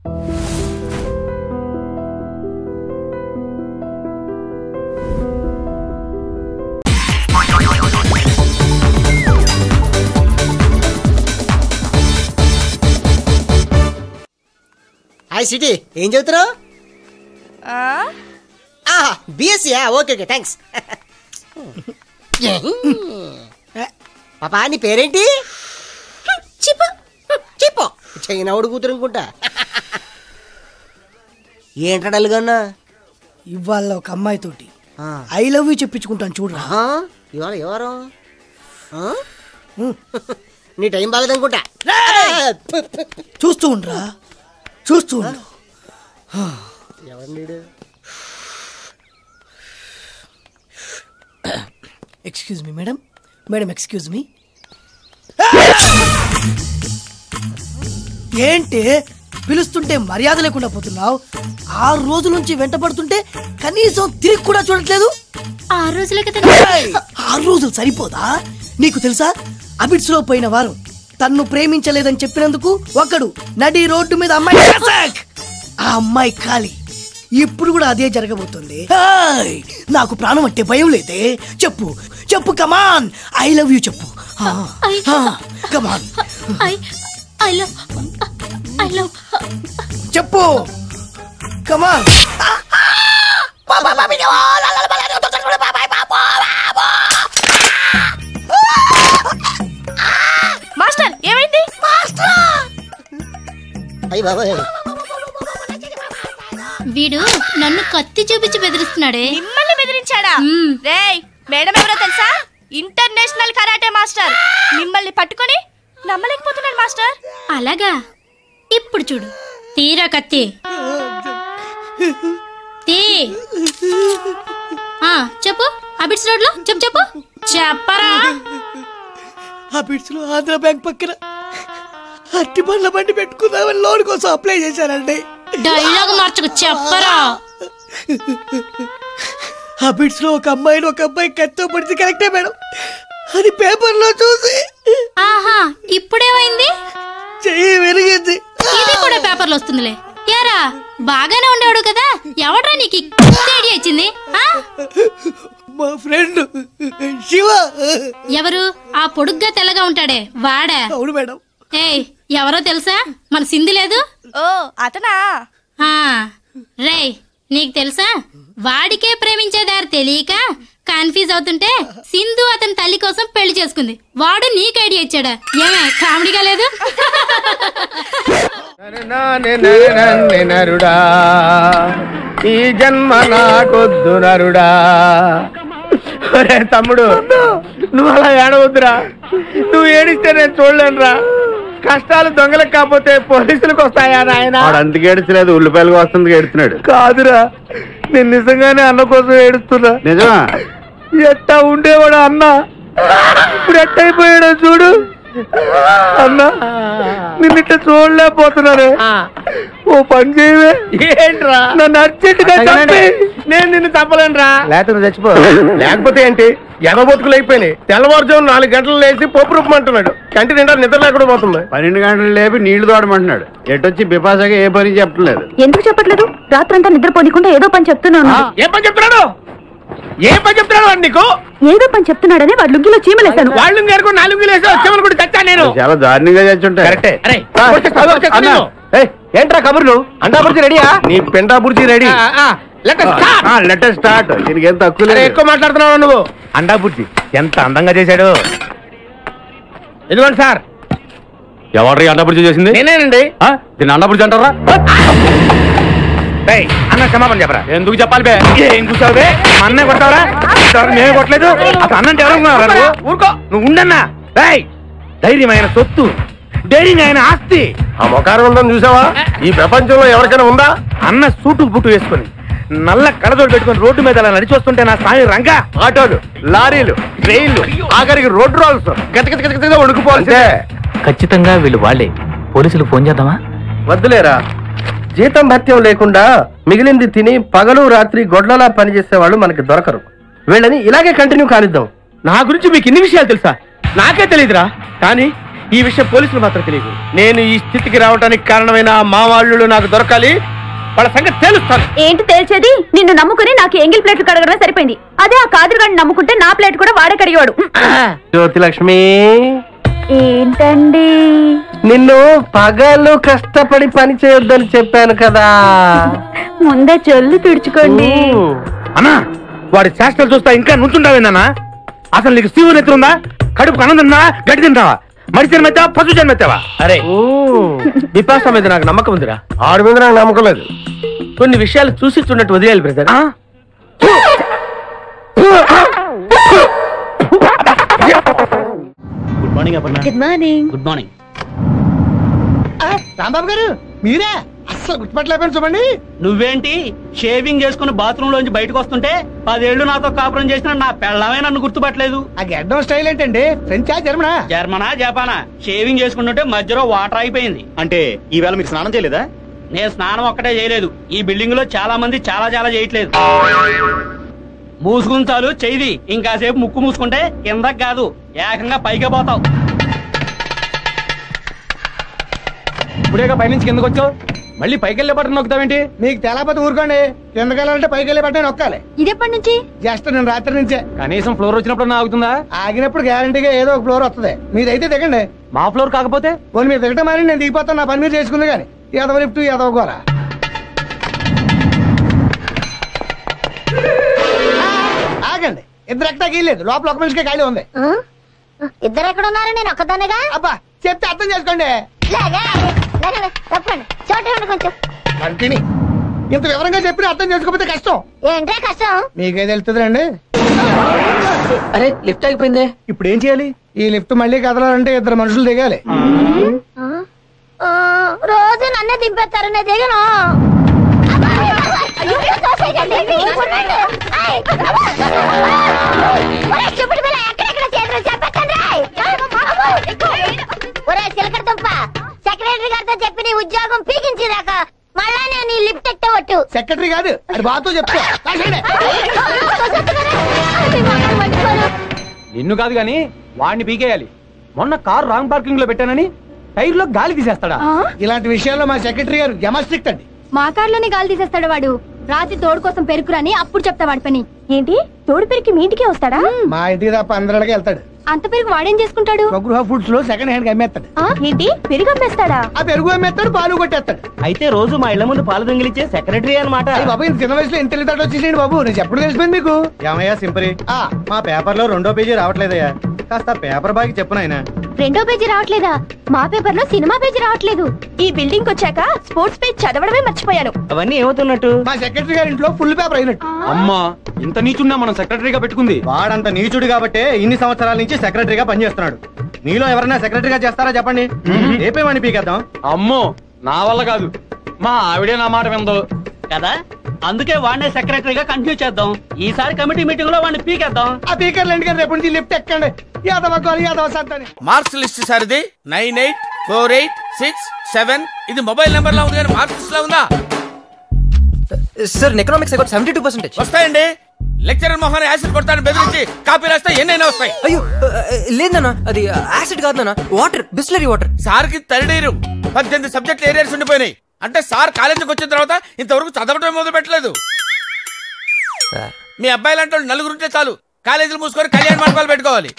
Hi city, ఏం చదువుతున్నావు? BSc. Okay okay, thanks. పాపా, నీ పేరేంటి? చెప్పు. చైనావుడు కూతురు అనుకుంటా. ఏంటడలుగన్నా? ఇవాళ ఒక అమ్మాయితోటి ఐ లవ్ యూ చెప్పించుకుంటాను చూడరా. ఇవాళ ఎవరు? నీ టైం బాగదనుకుంటా. చూస్తూ ఉండరా, చూస్తూ ఉండు. ఎవరు? Excuse me madam. Madam excuse me. ఏంటి పిలుస్తుంటే మర్యాద లేకుండా పోతున్నావు? 6 రోజుల నుంచి వెంట పడుతుంటే కనీసం తిరిగి కూడా చూడట్లేదు. 6 రోజులే కదా. 6 రోజులు సరిపోదా? నీకు తెలుసా, అబిడ్స్ లో పోయిన వారం తన్ను ప్రేమించలేదని చెప్పినందుకు ఒకడు నడి రోడ్డు మీద అమ్మాయి, ఆ అమ్మాయి ఖాళీ. ఇప్పుడు కూడా అదే జరగబోతుంది. నాకు ప్రాణం అంటే భయం లేదే. చెప్పు చెప్పు, కమాన్, ఐ లవ్ యూ చెప్పు. కమాన్, చెప్పు, కమాన్. మాస్టర్, ఏమైంది? వీడు నన్ను కత్తి చూపించి బెదిరిస్తున్నాడే. మిమ్మల్ని బెదిరించాడా? రేయ్, మేడం ఎవరో తెలుసా? International karate master. మిమ్మల్ని పట్టుకొని నమ్మలేకపోతున్నాడు మాస్టర్. అలాగా? ఇప్పుడు చూడు, తీరా కత్తి తీ. చెప్పు, అబిడ్స్ రోడ్ లో చెప్పు చెప్పు చెప్పరా. అబిడ్స్ లో ఆంధ్ర బ్యాంక్ పక్కన అట్టి బండ్ల బండి పెట్టుకుందామని లోన్ కోసం అప్లై చేశానండి. డైలాగ్ మార్చకు, చెప్పరా. అబిడ్స్ లో ఒక అబ్బాయి కత్తితో పడితే కరెక్టే మేడం. అది పేపర్ లో చూసి. ఆహా, ఇప్పుడేమైంది? చెయ్యి విరిగింది. ఇది కూడా పేపర్ లో వస్తుందిలే. యారా, బాగానే ఉండేవాడు కదా, ఎవడ్రా నీకు ఐడియా ఇచ్చింది? మా ఫ్రెండ్ శివ. ఎవరు? ఆ పొడుగ్గా తెల్లగా ఉంటాడే వాడా? అవును మేడం. ఏయ్, ఎవరో తెలుసా? మన సింధు లేదు? ఓ, అతనా? రేయ్, నీకు తెలుసా, వాడికే ప్రేమించేదారు తెలియక కన్ఫ్యూజ్ అవుతుంటే సింధు అతని తల్లి కోసం పెళ్లి చేసుకుంది. వాడు నీకు ఐడియా ఇచ్చాడా? ఏమే కామెడీగా లేదు? నరుడా, ఈ జన్మ నాకొద్దు నరుడా. తమ్ముడు, నువ్వు అలా ఏడవద్దురా. నువ్వు ఏడిస్తే నేను చూడలేనురా. కష్టాలు దొంగలకు కాకపోతే పోలీసులకు వస్తాయా నాయన? అందుకే ఏడ్చలేదు, ఉల్లిపాయలకు వస్తుంది ఏడుస్తున్నాడు. కాదురా, నేను నిజంగానే అన్న కోసం ఏడుస్తున్నా. నిజమా? ఎట్టా ఉండేవాడు అన్న, ఇప్పుడు ఎట్టయిపోయాడో చూడు. అన్న, నిన్నిట్ట చూడలేకపోతున్నారే. ఓ పని చేయవే. ఏంట్రా? నన్ను అర్జెంటుగా చంపి. నేను నిన్ను చంపలేనురా. లేకపోతే చచ్చిపో. లేకపోతే ఏంటి? ఎగబొతుకులు అయిపోయినాయి. తెల్లవారుజాము 4 గంటలు లేచి పప్పు రూపమంటున్నాడు. కంటి నిండా నిద్ర లేకుండా పోతుంది. 12 గంటలు లేపి నీళ్లు తోడమంటున్నాడు. ఎటొచ్చి బిపాసగా ఏ పని చెప్పట్లేదు. ఎందుకు చెప్పట్లేదు? రాత్రంతా నిద్రపోనికుండా ఏదో పని చెప్తున్నాను. ఏ పని చెప్తున్నాడు? ఏ పని చెప్తున్నాడు వాడు నీకు? ఏదో పని చెప్తున్నాడని వాడు లుంగిలో చీమలేశాను. వాళ్ళు నా లుంగిలో వచ్చామని కూడా చచ్చా నేను. చాలా దారుణంగా చచ్చుంటాయి. ఏంట్రా కబుర్లు? అండా బుర్జీ రెడీయా? నీ పెండా బుర్జీ రెడీ. Let start. దీనికి ఎంత తక్కువ లేదు. ఎక్కువ మాట్లాడుతున్నావు నువ్వు. అండా బుర్జీ ఎంత అందంగా చేశాడు. ఇదిగోండి సార్. ఎవరు అండా బుర్జీ చేసింది? నేనేనండి. దీన్ని అండా బుర్జీ అంటారా? అన్న క్షమాపణ చెప్పరా. ఎందుకు చెప్పాలి బే? ఏం కూర్చోవు బే? అన్నే కొడతావరా? మేమే కొట్టలేదు. అసలు అన్నంటే ఎవరు? ఊరుకో, నువ్వు ఉండన్నా. ధైర్యమైన సొత్తు, డైరింగ్ అయిన ఆస్తి. ఆ మొకారం ఉందని చూసావా? ఈ ప్రపంచంలో ఎవరికైనా ఉందా? అన్న సూటు బుట్టు వేసుకుని నల్ల కడదోడు పెట్టుకుని రోడ్డు మీద అలా నడిచి వస్తుంటే నా స్వామి రంగా. ఆటోలు, లారీలు, ట్రైన్లు, ఆఖరికి రోడ్డు రోల్స్ గతగతగతగా ఉడుకుపోతే. ఖచ్చితంగా వీళ్ళు వాళ్ళే. పోలీసులు ఫోన్ చేద్దామా? వద్దులేరా. జీతం భత్యం లేకుండా మిగిలింది తిని పగలు రాత్రి గొడ్లలా పనిచేసే వాళ్ళు మనకి దొరకరు. వీళ్ళని ఇలాగే కంటిన్యూ కానిద్దాం. నా గురించి మీకు ఇన్ని విషయాలు తెలుసా? నాకే తెలియదురా. కానీ ఈ విషయం పోలీసులు మాత్రం తెలియదు. నేను ఈ స్థితికి రావడానికి కారణమైన మా వాళ్ళు నాకు దొరకాలి. వాళ్ళ సంగతి తెలుస్తాను. ఏంటి తేల్చేది? నిన్ను నమ్ముకుని నాకు ఎంగిల్ ప్లేట్లు కడగడమే సరిపోయింది. అదే ఆ కాదురుగాడిని నమ్ముకుంటే నా ప్లేట్ కూడా వాడే కడిగేవాడు. జ్యోతి లక్ష్మి, ఏంటండి? నిన్ను పగలు కష్టపడి పని చేయొద్దని చెప్పాను కదా. ముందే చెల్లు తుడుచుకోండి. అన్నా, వాడి చేష్టలు చూస్తా ఇంకా నుంచుంటావేనా? అసలు నీకు శివుని ఎత్తుందా? కడుపు అన్నం తిన్నా, గడ్డి తింటావా? మడి జన్మెత్తావా, పశు జన్మెత్తావా? అరే విపాస మీద నాకు నమ్మకం ఉందిరా. ఆడి మీద నాకు నమ్మకం లేదు. కొన్ని విషయాలు చూసి చూడట్టు వదిలేయాలి brother. Good morning Aparna. Good morning. Good morning. Rambabu గారు మీరే? అస్సలు గుర్తుపట్టలేకపోయాను. చూడండి. నువ్వేంటి షేవింగ్ చేసుకుని బాత్రూమ్ లోంచి బయటకు వస్తుంటే 10 ఏళ్లు నాతో కాపురం చేసిన నా పెళ్ళమే నన్ను గుర్తుపట్టలేదు. ఆ గెడ్డం స్టైల్ ఏంటండి? ఫ్రెంచా జర్మనా? జర్మనా జపానా? షేవింగ్ చేసుకుంటుంటే మధ్యలో వాటర్ అయిపోయింది. అంటే ఈవేళ మీరు స్నానం చేయలేదా? నేను స్నానం ఒక్కటే చేయలేదు. ఈ బిల్డింగ్ లో చాలా మంది చాలా చేయట్లేదు. మూసుకుంటాలు చెయ్యి. ఇంకాసేపు ముక్కు మూసుకుంటే కిందకి కాదు ఏకంగా పైకి పోతావు. ఇప్పుడేగా పైనుంచి కిందకు వచ్చావు, మళ్ళీ పైకి వెళ్ళే బట్టన్ నొక్కుతావేంటి? మీకు తెలపతి ఊరుకోండి. కిందకెళ్ళాలంటే పైకి వెళ్ళే బట్టే నొక్కాలి. ఇదెప్పటి నుంచి? జస్ట్ నేను రాత్రి నుంచే. కనీసం ఫ్లోర్ వచ్చినప్పుడు ఆగుతుందా? ఆగినప్పుడు గ్యారంటీగా ఏదో ఒక ఫ్లోర్ వస్తుంది. మీదైతే దిగండి. మా ఫ్లోర్ కాకపోతే పోనీ మీరు దిగటం మారి నేను దిగిపోతాను. నా పని మీరు చేసుకుంది కానీ ఏదో లిఫ్ట్ ఏదో గోరా. ఆగండి. ఇద్దరు ఎక్కడా గీయలేదు. లోపల ఒక మనిషికే ఖాళీ ఉంది. ఇద్దరు ఎక్కడ ఉన్నారు? నేను ఒక్కదానిగా. అబ్బా చెప్తే అర్థం చేసుకోండి. చెప్పండి కొంచెం. కంటిని ఇంత వివరంగా చెప్పిన అర్థం చేసుకోకపోతే కష్టం. ఏంట్రా కష్టం? మీకే తెలుస్తుందండి. అరే లిఫ్ట్ అయిపోయింది. ఇప్పుడు ఏం చేయాలి? ఈ లిఫ్ట్ మళ్ళీ కదలాలంటే ఇద్దరు మనుషులు దిగాలి. రోజు నన్నే దింపేస్తారు. నేను దిగను. సెక్రటరీ గారితో చెప్పి నీ ఉద్యోగం పీకించేదాకా మళ్ళా నేను ఈ లిఫ్ట్ ఎక్కవట్టు. సెక్రటరీ కాదు అది బాతో చెప్తా. నిన్ను కాదు గాని వాడిని పీకేయాలి. మొన్న కారు రాంగ్ పార్కింగ్ లో పెట్టానని టైర్ లో గాలి తీసేస్తాడా? ఇలాంటి విషయాల్లో మా సెక్రటరీ గారు యమ స్ట్రిక్ట్ అండి. మా కార్లోనే గాలి తీసేస్తాడు వాడు. రాత్రి తోడు కోసం పెరుకురని అప్పుడు చెప్తా వాడి పని. ఏంటి తోడు పెరికి మీ ఇంటికే వస్తాడా? మా ఇంటికి తప్ప అందరికి వెళ్తాడు. అంత పెరుగు వాడేం చేసుకుంటాడు? స్వగృహ ఫుడ్స్ లో సెకండ్ హ్యాండ్ అమ్మేస్తాడు. ఏంటి పెరుగు అమ్మేస్తాడా? ఆ పెరుగు అమ్మేస్తాడు, పాలు కొట్టేస్తాడు. అయితే రోజు మా ఇళ్ల ముందు పాలు దొంగిలిచ్చే సెక్రటరీ అన్నమాట. బాబు ఇంత చిన్న వయసులో ఇంత తెలివితేటలు వచ్చేసేయండి బాబు. నేను ఎప్పుడు తెలిసిపోయింది మీకు? ఏమయ్యా సింపరి, మా పేపర్ లో 2వ పేజీ రావట్లేదయ్యా. కాస్త పేపర్ బాగా చెప్పు నాయనా. 2వ పేజీ రావట్లేదా? మా పేపర్ లో సినిమా పేజీ రావట్లేదు. ఈ బిల్డింగ్ వచ్చాక స్పోర్ట్స్ పేజ్ చదవడమే మర్చిపోయాను. అవన్నీ ఏమవుతున్నట్టు? మా సెక్రటరీ గారి ఇంట్లో ఫుల్ పేపర్ అయినట్టు. అమ్మా ఇంత నీచున్నా మనం సెక్రటరీగా పెట్టుకుంది. వాడంత నీచుడు కాబట్టి ఇన్ని సంవత్సరాల నుంచి సెక్రటరీగా పనిచేస్తున్నాడు. మీలో ఎవరైనా సెక్రటరీగా చేస్తారా చెప్పండి, రేపేమని పీకేద్దాం. అమ్మో నా వల్ల కాదు, మా ఆవిడే నా మాట విందో కదా, అందుకే వాడినే సెక్రటరీగా కంటిన్యూ చేద్దాం. ఈసారి కమిటీ మీటింగ్ లో వాడిని పీకేద్దాం. ఆ పీకర్లు ఎందుకంటే రేపు నుంచి లిఫ్ట్ ఎక్కండి. యాదవ గోలి యాదవ సంతని. మార్క్స్ లిస్ట్ సార్ ఇది 984867. ఇది మొబైల్ నెంబర్ లా ఉంది కానీ మార్క్స్ లిస్ట్ లా ఉందా? సార్ ఎకనామిక్స్ 72% వస్తాయండి. లెక్చరర్ మొహన్ యాసిడ్ కొడతాను బెదిరించి కాపీ రాస్తే ఎన్నైనా వస్తాయి. అయ్యో లేదన్నా, అది యాసిడ్ కాదన్నా, వాటర్, బిస్లరీ వాటర్. సార్ కి తడినీరు 18 సబ్జెక్ట్ ఏరియాస్ ఉండిపోయినాయి. అంటే సార్ కాలేజీకి వచ్చిన తర్వాత ఇంతవరకు చదవటం మొదలు పెట్టలేదు. మీ అబ్బాయి లాంటి వాళ్ళు 4 ఉంటే చాలు, కాలేజీలు మూసుకొని కళ్యాణ మండపాలు పెట్టుకోవాలి.